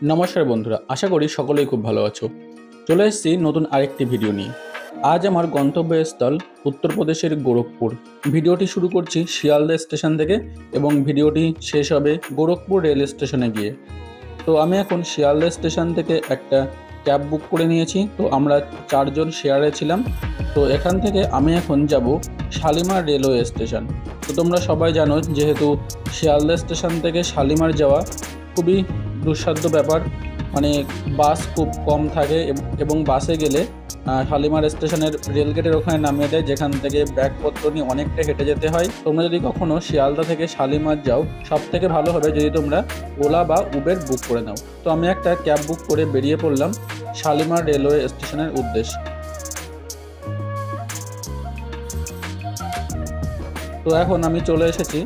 নমস্কার বন্ধুরা, আশা করি সকলেই খুব ভালো আছো। চলে এসেছি নতুন আরেকটি ভিডিও নিয়ে। আজ আমার গন্তব্যস্থল উত্তরপ্রদেশের গোরখপুর। ভিডিওটি শুরু করছি শিয়ালদা স্টেশন থেকে এবং ভিডিওটি শেষ হবে গোরখপুর রেল স্টেশনে গিয়ে। তো আমি এখন শিয়ালদা স্টেশন থেকে একটা ক্যাব বুক করে নিয়েছি। তো আমরা 4 জন শেয়ারে ছিলাম। তো এখান থেকে আমি এখন যাব শালিমার রেলওয়ে স্টেশন। তো তোমরা সবাই জানো, যেহেতু শিয়ালদা স্টেশন থেকে শালিমার যাওয়া খুবই দুঃসাধ্য ব্যাপার। মানে বাস খুব কম থাকে এবং বাসে গেলে শালিমার স্টেশনের রেলগেটের ওখানে নামিয়ে দেয়, যেখান থেকে ব্যাগপত্র নিয়ে অনেকটা হেঁটে যেতে হয়। তোমরা যদি কখনো শিয়ালদা থেকে শালিমার যাও, সব থেকে ভালো হবে যদি তোমরা ওলা বা উবের বুক করে নাও। তো আমি একটা ক্যাব বুক করে বেরিয়ে পড়লাম শালিমার রেলওয়ে স্টেশনের উদ্দেশ্যে। তো এখন আমি চলে এসেছি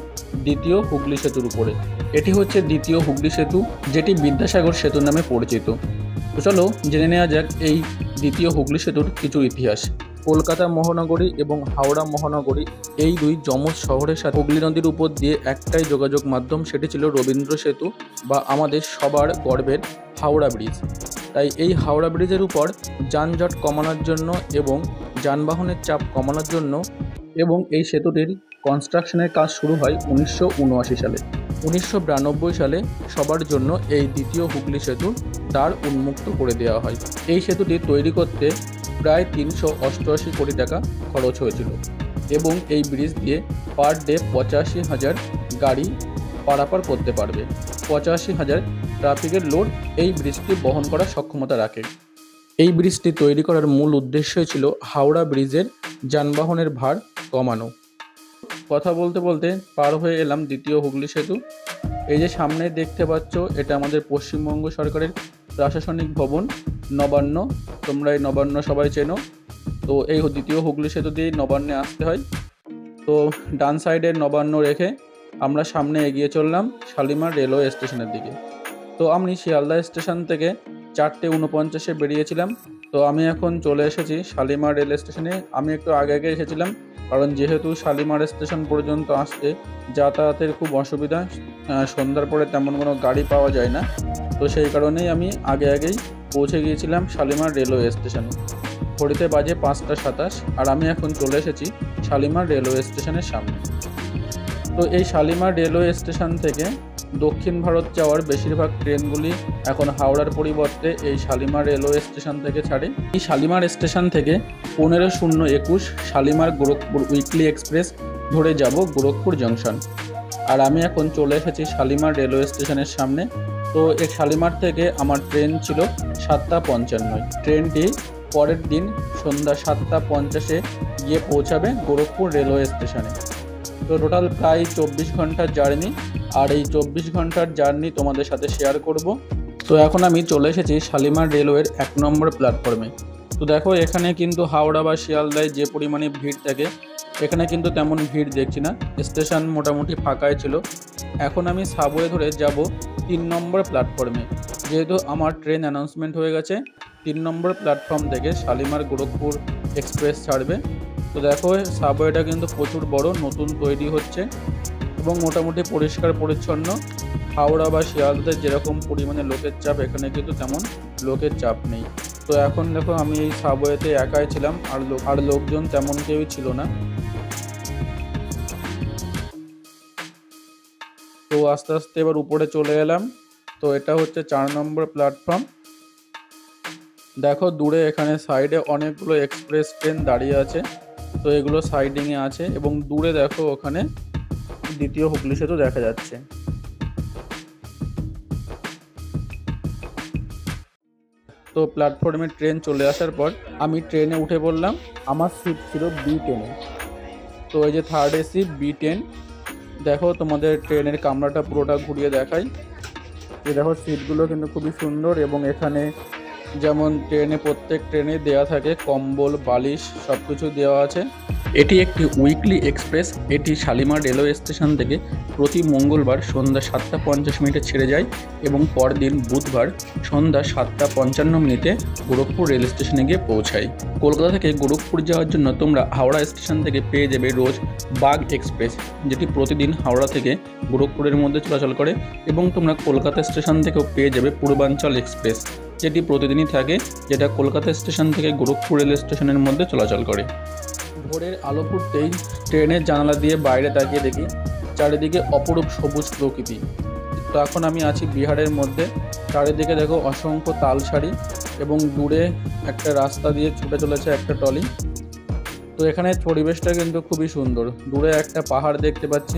দ্বিতীয় হুগলি সেতুর উপরে। এটি হচ্ছে দ্বিতীয় হুগলি সেতু, যেটি বিদ্যাসাগর সেতু নামে পরিচিত। তো চলো জেনে নেওয়া যাক এই দ্বিতীয় হুগলি সেতুর কিছু ইতিহাস। কলকাতা মহানগরী এবং হাওড়া মহানগরী এই দুই যমজ শহরের সাথে হুগলি নদীর উপর দিয়ে একটাই যোগাযোগ মাধ্যম, সেটি ছিল রবীন্দ্র সেতু বা আমাদের সবার গর্বের হাওড়া ব্রিজ। তাই এই হাওড়া ব্রিজের উপর যানজট কমানোর জন্য এবং যানবাহনের চাপ কমানোর জন্য এবং এই সেতুটির কনস্ট্রাকশনের কাজ শুরু হয় 1979 সালে। 1992 সালে সবার জন্য এই দ্বিতীয় হুগলি সেতুর দ্বার উন্মুক্ত করে দেওয়া হয়। এই সেতুটি তৈরি করতে প্রায় 388 কোটি টাকা খরচ হয়েছিল এবং এই ব্রিজ দিয়ে পার ডে 85,000 গাড়ি পারাপার করতে পারবে। 85,000 ট্রাফিকের লোড এই ব্রিজটি বহন করার সক্ষমতা রাখে। এই ব্রিজটি তৈরি করার মূল উদ্দেশ্যই ছিল হাওড়া ব্রিজের যানবাহনের ভার কমানো। কথা বলতে বলতে পার হয়ে এলাম দ্বিতীয় হুগলি সেতু। এই যে সামনে দেখতে পাচ্ছ, এটা আমাদের পশ্চিমবঙ্গ সরকারের প্রশাসনিক ভবন নবান্ন। তোমরা এই নবান্ন সবাই চেনো। তো এই দ্বিতীয় হুগলি সেতু দিয়ে নবান্নে আসতে হয়। তো ডান সাইডে নবান্ন রেখে আমরা সামনে এগিয়ে চললাম শালিমার রেলওয়ে স্টেশনের দিকে। তো আমি শিয়ালদা স্টেশন থেকে 4:49 বেরিয়েছিলাম। তো আমি এখন চলে এসেছি শালিমার রেল স্টেশনে। আমি একটু আগে এসেছিলাম, কারণ যেহেতু শালিমার স্টেশন পর্যন্ত আসতে যাতায়াতের খুব অসুবিধা, সন্ধ্যার পরে তেমন কোনো গাড়ি পাওয়া যায় না। তো সেই কারণেই আমি আগেই পৌঁছে গিয়েছিলাম শালিমার রেলওয়ে স্টেশনে। ঘড়িতে বাজে 5:27 আর আমি এখন চলে এসেছি শালিমার রেলওয়ে স্টেশনের সামনে। তো এই শালিমার রেলওয়ে স্টেশন থেকে দক্ষিণ ভারত যাওয়ার বেশিরভাগ ট্রেনগুলি এখন হাওড়ার পরিবর্তে এই শালিমার রেলওয়ে স্টেশন থেকে ছাড়ে। এই শালিমার স্টেশন থেকে 15:21 শালিমার গোরখপুর উইকলি এক্সপ্রেস ধরে যাব গোরখপুর জংশন। আর আমি এখন চলে এসেছি শালিমার রেলওয়ে স্টেশনের সামনে। তো এই শালিমার থেকে আমার ট্রেন ছিল 7:55। ট্রেনটি পরের দিন সন্ধ্যা 7:50 গিয়ে পৌঁছাবে গোরখপুর রেলওয়ে স্টেশনে। তো টোটাল প্রায় 24 ঘন্টার জার্নি, আর এই 24 ঘন্টার জার্নি তোমাদের সাথে শেয়ার করব। তো এখন আমি চলে এসেছি শালিমার রেলওয়ের 1 নম্বর প্ল্যাটফর্মে। তো দেখো, এখানে কিন্তু হাওড়া বা শিয়ালদায় যে পরিমাণে ভিড় থাকে, এখানে কিন্তু তেমন ভিড় দেখছি না। স্টেশন মোটামুটি ফাঁকাই ছিল। এখন আমি সাবওয়ে ধরে যাব 3 নম্বর প্ল্যাটফর্মে। যেহেতু আমার ট্রেন অ্যানাউন্সমেন্ট হয়ে গেছে, 3 নম্বর প্ল্যাটফর্ম থেকে শালিমার গোরখপুর এক্সপ্রেস ছাড়বে। তো দেখো, সাবওয়েটা কিন্তু প্রচুর বড়, নতুন তৈরি হচ্ছে এবং মোটামুটি পরিষ্কার পরিচ্ছন্ন। হাওড়া বা শিয়ালদাতে যেরকম পরিমাণে লোকের চাপ, এখানে কিন্তু তেমন লোকের চাপ নেই। তো এখন দেখো, আমি এই সাবওয়েতে একাই ছিলাম, আর লোকজন তেমন কেউই ছিল না। তো আস্তে আস্তে এবার উপরে চলে এলাম। তো এটা হচ্ছে 4 নম্বর প্ল্যাটফর্ম। দেখো দূরে এখানে সাইডে অনেকগুলো এক্সপ্রেস ট্রেন দাঁড়িয়ে আছে। তো এগুলো সাইডিংয়ে আছে এবং দূরে দেখো ওখানে দ্বিতীয় হুগলি সেতু দেখা যাচ্ছে। তো প্ল্যাটফর্মে ট্রেন চলে আসার পর আমি ট্রেনে উঠে পড়লাম। আমার সিট ছিল B10-এ। তো এই যে থার্ড এসি B10। দেখো তোমাদের ট্রেনের কামরাটা পুরোটা ঘুরিয়ে দেখাই। এই দেখো, সিটগুলো কিন্তু খুবই সুন্দর এবং এখানে যেমন প্রত্যেক ট্রেনে দেওয়া থাকে কম্বল, বালিশ সব কিছু দেওয়া আছে। এটি একটি উইকলি এক্সপ্রেস। এটি শালিমার রেলওয়ে স্টেশন থেকে প্রতি মঙ্গলবার সন্ধ্যা 7:50 ছেড়ে যায় এবং পরদিন বুধবার সন্ধ্যা 7:55 গোরখপুর রেল স্টেশনে গিয়ে পৌঁছায়। কলকাতা থেকে গোরখপুর যাওয়ার জন্য তোমরা হাওড়া স্টেশন থেকে পেয়ে যাবে রোজ বাগ এক্সপ্রেস, যেটি প্রতিদিন হাওড়া থেকে গোরখপুরের মধ্যে চলাচল করে, এবং তোমরা কলকাতা স্টেশন থেকেও পেয়ে যাবে পূর্বাঞ্চল এক্সপ্রেস, যেটি প্রতিদিনই থাকে, যেটা কলকাতা স্টেশন থেকে গোরখপুর রেল স্টেশনের মধ্যে চলাচল করে। ভোরের আলো ফুটতেই ট্রেনের জানালা দিয়ে বাইরে তাকিয়ে দেখি চারিদিকে অপরূপ সবুজ প্রকৃতি। তো এখন আমি আছি বিহারের মধ্যে। চারিদিকে দেখো অসংখ্য তালসারি এবং দূরে একটা রাস্তা দিয়ে ছুটে চলেছে একটা ট্রলি। তো এখানে পরিবেশটা কিন্তু খুবই সুন্দর। দূরে একটা পাহাড় দেখতে পাচ্ছি।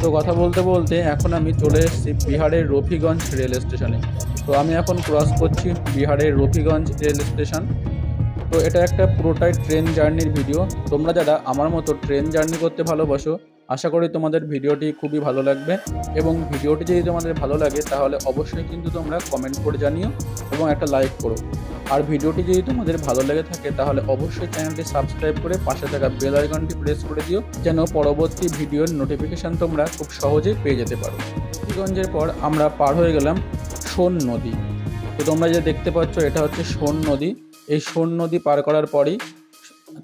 তো কথা বলতে বলতে এখন আমি চলে এসেছি বিহারের রফিগঞ্জ রেল স্টেশনে। তো আমি এখন ক্রস করছি বিহারের রফিগঞ্জ রেল স্টেশন। তো এটা একটা পুরোটাই ট্রেন জার্নির ভিডিও। তোমরা যারা আমার মতো ট্রেন জার্নি করতে ভালোবাসো, আশা করি তোমাদের ভিডিওটি খুবই ভালো লাগবে। এবং ভিডিওটি যদি তোমাদের ভালো লাগে তাহলে অবশ্যই কিন্তু তোমরা কমেন্ট করে জানিও এবং একটা লাইক করো। আর ভিডিওটি যদি তোমাদের ভালো লেগে থাকে তাহলে অবশ্যই চ্যানেলটি সাবস্ক্রাইব করে পাশে থাকা বেল আইকনটি প্রেস করে দিও, যেন পরবর্তী ভিডিওর নোটিফিকেশান তোমরা খুব সহজেই পেয়ে যেতে পারো। রফিগঞ্জের পর আমরা পার হয়ে গেলাম সোন নদী। তো তোমরা যে দেখতে পাচ্ছ এটা হচ্ছে সোন নদী। এই সোন নদী পার করার পরই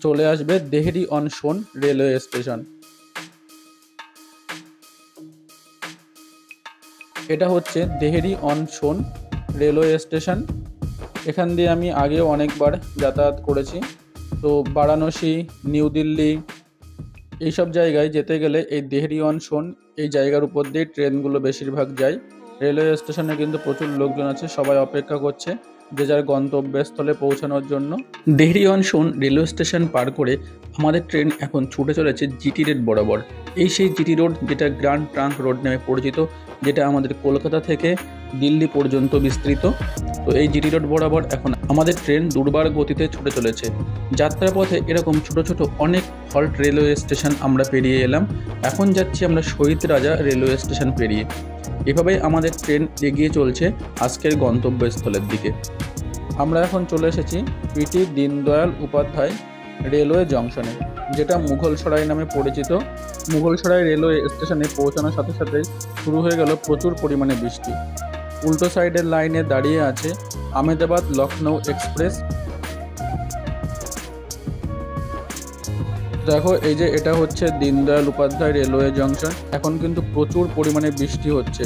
চলে আসবে Dehri on soon railway station. এটা হচ্ছে Dehri on soon railway station. এখান দিয়ে আমি আগেও অনেকবার যাতায়াত করেছি। তো বারাণসী, নিউ দিল্লি এইসব জায়গায় যেতে গেলে এই দেহরি অন সোন এই জায়গার উপর দিয়ে ট্রেনগুলো বেশিরভাগ যায়। রেলওয়ে স্টেশনে কিন্তু প্রচুর লোকজন আছে, সবাই অপেক্ষা করছে যে যার গন্তব্যস্থলে পৌঁছানোর জন্য। Dehri on soon railway station পার করে আমাদের ট্রেন এখন ছুটে চলেছে জিটি রোড বরাবর। এই সেই জিটি রোড যেটা গ্র্যান্ড ট্রাঙ্ক রোড নামে পরিচিত, যেটা আমাদের কলকাতা থেকে দিল্লি পর্যন্ত বিস্তৃত। তো এই জিটি রোড বরাবর এখন আমাদের ট্রেন দুর্বার গতিতে ছুটে চলেছে। যাত্রাপথে এরকম ছোট ছোট অনেক হল্ট রেলওয়ে স্টেশন আমরা পেরিয়ে এলাম। এখন যাচ্ছি আমরা শহীদ রাজা রেলওয়ে স্টেশন পেরিয়ে। এভাবেই আমাদের ট্রেন এগিয়ে চলছে আজকের গন্তব্যস্থলের দিকে। আমরা এখন চলে এসেছি পিটি দীনদয়াল উপাধ্যায় রেলওয়ে জংশনে, যেটা মুঘলসরাই নামে পরিচিত। মুঘলসরাই রেলওয়ে স্টেশনে পৌঁছানোর সাথে সাথে শুরু হয়ে গেল প্রচুর পরিমাণে বৃষ্টি। উল্টো সাইডের লাইনে দাঁড়িয়ে আছে আহমেদাবাদ লখনৌ এক্সপ্রেস। দেখো এই যে এটা হচ্ছে দীনদয়াল উপাধ্যায় রেলওয়ে জংশন। এখন কিন্তু প্রচুর পরিমাণে বৃষ্টি হচ্ছে।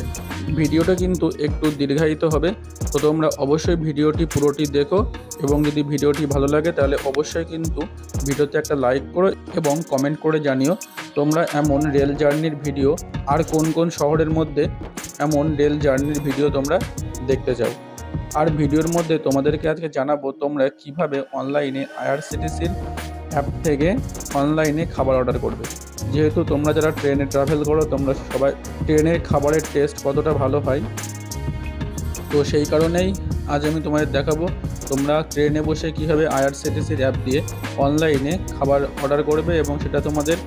ভিডিওটা কিন্তু একটু দীর্ঘায়িত হবে, তো তোমরা অবশ্যই ভিডিওটি পুরোটি দেখো এবং যদি ভিডিওটি ভালো লাগে তাহলে অবশ্যই কিন্তু ভিডিওতে একটা লাইক করো এবং কমেন্ট করে জানিও তোমরা এমন রেল জার্নির ভিডিও আর কোন কোন শহরের মধ্যে এমন রেল জার্নির ভিডিও তোমরা দেখতে চাও। আর ভিডিওর মধ্যে তোমাদেরকে আজকে জানাবো তোমরা কিভাবে অনলাইনে আইআরসিটিসির অ্যাপ থেকে অনলাইনে খাবার অর্ডার করবে। যেহেতু তোমরা যারা ট্রেনে ট্রাভেল করো তোমরা সবাই ট্রেনের খাবারের টেস্ট কতটা ভালো হয়, তো সেই কারণেই আজ আমি তোমাদের দেখাবো তোমরা ট্রেনে বসে কীভাবে আইআরসিটিসির অ্যাপ দিয়ে অনলাইনে খাবার অর্ডার করবে এবং সেটা তোমাদের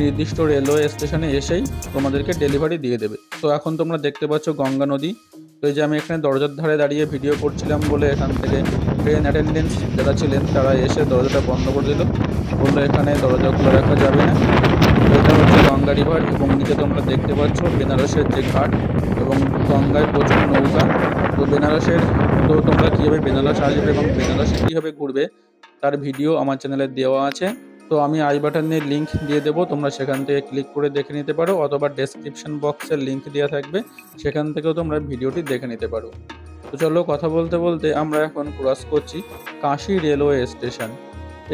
নির্দিষ্ট রেলওয়ে স্টেশনে এসেই তোমাদেরকে ডেলিভারি দিয়ে দেবে। তো এখন তোমরা দেখতে পাচ্ছ গঙ্গা নদী। তো এই যে আমি এখানে দরজার ধারে দাঁড়িয়ে ভিডিও করছিলাম বলে এখান থেকে ট্রেন অ্যাটেন্ডেন্স যারা ছিলেন তারা এসে দরজাটা বন্ধ করে দিল, বললো এখানে দরজা খোলা রাখা যাবে না। এটা হচ্ছে গঙ্গা রিভার এবং নিচে তোমরা দেখতে পাচ্ছ বেনারসের যে ঘাট এবং গঙ্গায় প্রচুর নৌকা। তো বেনারসের তো তোমরা কীভাবে বেনারস আসবে এবং বেনারসে কীভাবে ঘুরবে তার ভিডিও আমার চ্যানেলে দেওয়া আছে। তো আমি আই বাটনের লিঙ্ক দিয়ে দেবো, তোমরা সেখান থেকে ক্লিক করে দেখে নিতে পারো, অথবা ডেসক্রিপশন বক্সের লিঙ্ক দেওয়া থাকবে, সেখান থেকেও তোমরা ভিডিওটি দেখে নিতে পারো। তো চলো কথা বলতে বলতে আমরা এখন ক্রস করছি কাশী রেলওয়ে স্টেশন।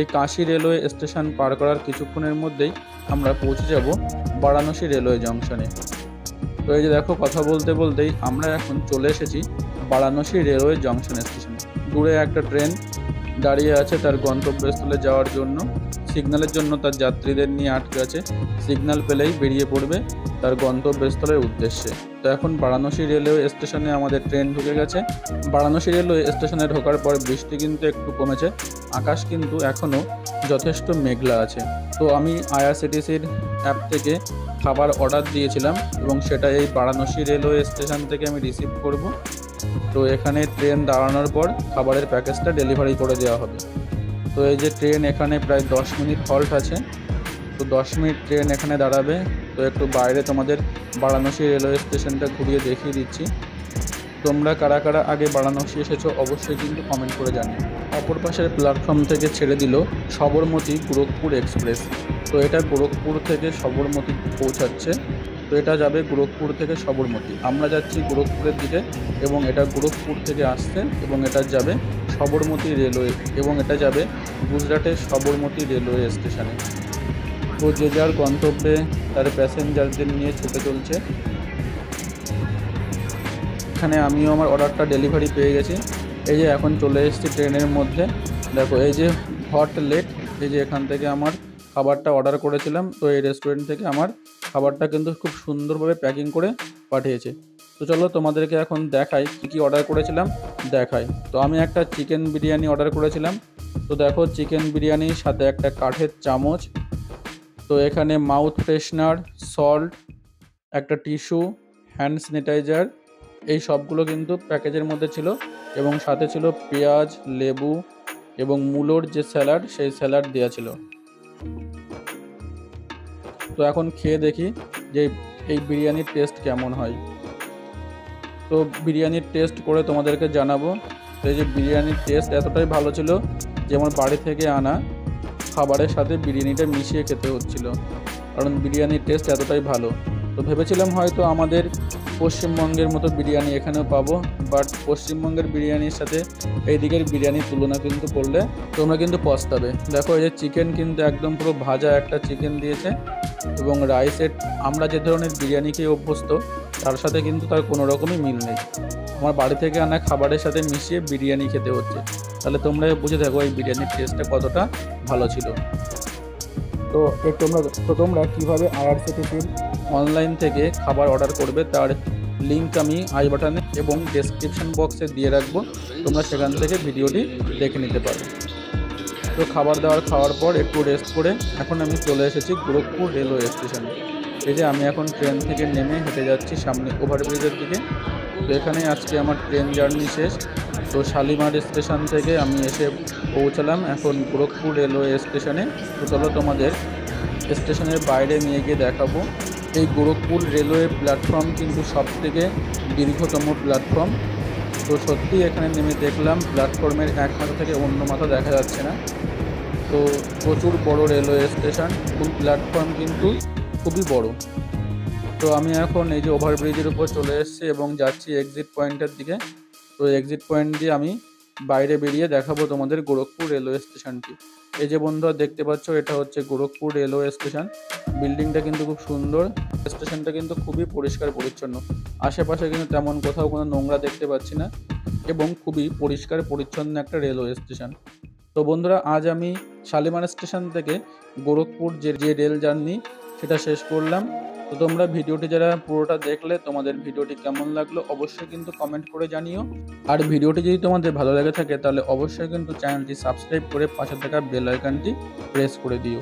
এই কাশী রেলওয়ে স্টেশন পার করার কিছুক্ষণের মধ্যেই আমরা পৌঁছে যাব বারাণসী রেলওয়ে জংশনে। তো এই যে দেখো কথা বলতে বলতেই আমরা এখন চলে এসেছি বারাণসী রেলওয়ে জংশন স্টেশনে। দূরে একটা ট্রেন দাঁড়িয়ে আছে তার গন্তব্যস্থলে যাওয়ার জন্য, সিগন্যালের জন্য তার যাত্রীদের নিয়ে আটকে আছে। সিগন্যাল পেলেই বেরিয়ে পড়বে তার গন্তব্যস্থলের উদ্দেশ্যে। তো এখন বারাণসী রেলওয়ে স্টেশনে আমাদের ট্রেন ঢুকে গেছে। বারাণসী রেলওয়ে স্টেশনে ঢোকার পর বৃষ্টি কিন্তু একটু কমেছে, আকাশ কিন্তু এখনও যথেষ্ট মেঘলা আছে। তো আমি আইআরসিটিসির অ্যাপ থেকে খাবার অর্ডার দিয়েছিলাম এবং সেটা এই বারাণসী রেলওয়ে স্টেশন থেকে আমি রিসিভ করব। তো এখানে ট্রেন দাঁড়ানোর পর খাবারের প্যাকেজটা ডেলিভারি করে দেওয়া হবে। তো এই যে ট্রেন এখানে প্রায় 10 মিনিট হল্ট আছে। তো 10 মিনিট ট্রেন এখানে দাঁড়াবে। তো একটু বাইরে তোমাদের বারাণসী রেলওয়ে স্টেশনটা ঘুরিয়ে দেখিয়ে দিচ্ছি। তোমরা কারা কারা আগে বারাণসী এসেছো অবশ্যই কিন্তু কমেন্ট করে জানিও। অপর পাশের প্ল্যাটফর্ম থেকে ছেড়ে দিল সবরমতী গোরখপুর এক্সপ্রেস। তো এটা গোরখপুর থেকে সবরমতী পৌঁছাচ্ছে। তো এটা যাবে গোরখপুর থেকে সবরমতী। আমরা যাচ্ছি গোরখপুরের দিকে এবং এটা গোরখপুর থেকে আসছে এবং এটা যাবে সবরমতী রেলওয়ে এবং এটা যাবে গুজরাটের সবরমতী রেলওয়ে স্টেশনে। তো যে যার গন্তব্যে তার প্যাসেঞ্জারদের নিয়ে ছুটে চলছে। এখানে আমিও আমার অর্ডারটা ডেলিভারি পেয়ে গেছি। এই যে এখন চলে এসেছি ট্রেনের মধ্যে। দেখো এই যে হট লেট, এই যে এখান থেকে আমার খাবারটা অর্ডার করেছিলাম। তো এই রেস্টুরেন্ট থেকে আমার খাবারটা কিন্তু খুব সুন্দরভাবে প্যাকিং করে পাঠিয়েছে। তো চলো তোমাদেরকে এখন দেখাই কী কী অর্ডার করেছিলাম দেখাই। তো আমি একটা চিকেন বিরিয়ানি অর্ডার করেছিলাম। তো দেখো চিকেন বিরিয়ানির সাথে একটা কাঠের চামচ, তো এখানে মাউথ ফ্রেশনার, সল্ট, একটা টিস্যু, হ্যান্ড স্যানিটাইজার, এই সবগুলো কিন্তু প্যাকেজের মধ্যে ছিল এবং সাথে ছিল পেঁয়াজ, লেবু এবং মূলোর যে স্যালাড সেই স্যালাড দেওয়া ছিল। তো এখন খেয়ে দেখি যে এই বিরিয়ানির টেস্ট কেমন হয়। তো বিরিয়ানির টেস্ট করে তোমাদেরকে জানাবো। তো এই যে বিরিয়ানির টেস্ট এতটাই ভালো ছিল যে আমার বাড়ি থেকে আনা খাবারের সাথে বিরিয়ানিটা মিশিয়ে খেতে হচ্ছিল, কারণ বিরিয়ানির টেস্ট এতটাই ভালো। তো ভেবেছিলাম হয়তো আমাদের পশ্চিমবঙ্গের মতো বিরিয়ানি এখানেও পাবো, বাট পশ্চিমবঙ্গের বিরিয়ানির সাথে এই দিকের বিরিয়ানির তুলনা কিন্তু করলে তোমরা কিন্তু পস্তাবে। দেখো এই যে চিকেন কিন্তু একদম পুরো ভাজা একটা চিকেন দিয়েছে এবং রাইসের আমরা যে ধরনের বিরিয়ানি খেয়ে অভ্যস্ত তার সাথে কিন্তু তার কোনো রকমই মিল নেই। আমার বাড়ি থেকে আনা খাবারের সাথে মিশিয়ে বিরিয়ানি খেতে হচ্ছে। তাহলে তোমরা বুঝে থাকো এই বিরিয়ানির টেস্টটা কতটা ভালো ছিল। তোমরা কীভাবে আইআরসিটিসির অনলাইন থেকে খাবার অর্ডার করবে তার লিঙ্ক আমি আই বাটনে এবং ডেসক্রিপশন বক্সে দিয়ে রাখবো। তোমরা সেখান থেকে ভিডিওটি দেখে নিতে পারো। তো খাবার দাবার খাওয়ার পর একটু রেস্ট করে এখন আমি চলে এসেছি গোরখপুর রেলওয়ে স্টেশনে। এই যে আমি এখন ট্রেন থেকে নেমে হেঁটে যাচ্ছি সামনে ওভারব্রিজের দিকে। তো এখানে আজকে আমার ট্রেন জার্নি শেষ। তো শালিমার স্টেশন থেকে আমি এসে পৌঁছালাম এখন গোরখপুর রেলওয়ে স্টেশনে। তো চলো তোমাদের স্টেশনের বাইরে নিয়ে গিয়ে দেখাবো। এই গোরখপুর রেলওয়ে প্ল্যাটফর্ম কিন্তু সবথেকে দীর্ঘতম প্ল্যাটফর্ম। তো সত্যি এখানে নেমে দেখলাম প্ল্যাটফর্মের এক মাথা থেকে অন্য মাথা দেখা যাচ্ছে না। তো প্রচুর বড় রেলওয়ে স্টেশন এবং প্ল্যাটফর্ম কিন্তু খুবই বড়। তো আমি এখন এই যে ওভারব্রিজের উপর চলে এসেছি এবং যাচ্ছি এক্সিট পয়েন্টের দিকে। তো এক্সিট পয়েন্ট দিয়ে আমি বাইরে বেরিয়ে দেখাবো তোমাদের গোরখপুর রেলওয়ে স্টেশনটি। এই যে বন্ধুরা দেখতে পাচ্ছ এটা হচ্ছে গোরখপুর রেলওয়ে স্টেশন। বিল্ডিংটা কিন্তু খুব সুন্দর, স্টেশনটা কিন্তু খুবই পরিষ্কার পরিচ্ছন্ন। আশেপাশে কিন্তু তেমন কোথাও কোনো নোংরা দেখতে পাচ্ছি না এবং খুবই পরিষ্কার পরিচ্ছন্ন একটা রেলওয়ে স্টেশন। তো বন্ধুরা আজ আমি শালিমার স্টেশন থেকে গোরখপুর যে রেল জার্নি সেটা শেষ করলাম। তো তোমরা ভিডিওটি যারা পুরোটা দেখলে তোমাদের ভিডিওটি কেমন লাগলো অবশ্যই কিন্তু কমেন্ট করে জানিও। আর ভিডিওটি যদি তোমাদের ভালো লেগে থাকে তাহলে অবশ্যই কিন্তু চ্যানেলটি সাবস্ক্রাইব করে পাশে থাকা বেল আইকনটি প্রেস করে দিও।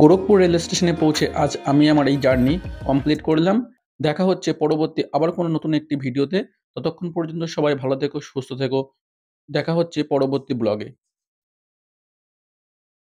গোরখপুর রেল স্টেশনে পৌঁছে আজ আমি আমার এই জার্নি কমপ্লিট করলাম। দেখা হচ্ছে পরবর্তী আবার কোনো নতুন একটি ভিডিওতে। ততক্ষণ পর্যন্ত সবাই ভালো থেকো, সুস্থ থেকো। দেখা হচ্ছে পরবর্তী ব্লগে।